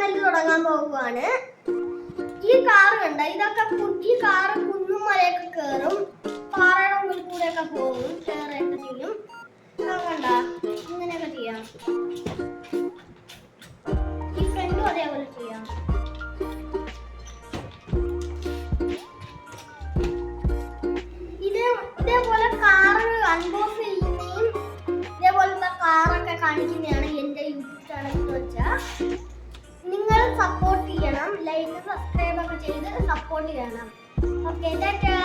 Assignment തുടങ്ങാൻ പോകുവാണ്. ഈ കാറ് കണ്ട, ഇതൊക്കെ ഈ കാറ് കുന്നും മലയൊക്കെ കയറും, പാറയുടെ ഉള്ളിൽ കൂടെയൊക്കെ പോകും, കയറൊക്കെ ചെയ്യും. കണ്ട, ഇങ്ങനെയൊക്കെ ചെയ്യാം. ഈ ഫ്രണ്ടും അതേപോലെ ചെയ്യാം. ഇതേപോലെ കാറ് അൺബോക്സ് ചെയ്യുന്നതും ഇതേപോലത്തെ കാറൊക്കെ കാണിക്കുന്നതാണ് എന്റെ യൂട്യൂബ് ചാനൽ വെച്ചാൽ. നിങ്ങൾ സപ്പോർട്ട് ചെയ്യണം, ലൈക്ക് സബ്സ്ക്രൈബ് ഒക്കെ ചെയ്ത് സപ്പോർട്ട് ചെയ്യണം. ഓക്കെ, ടാറ്റാ.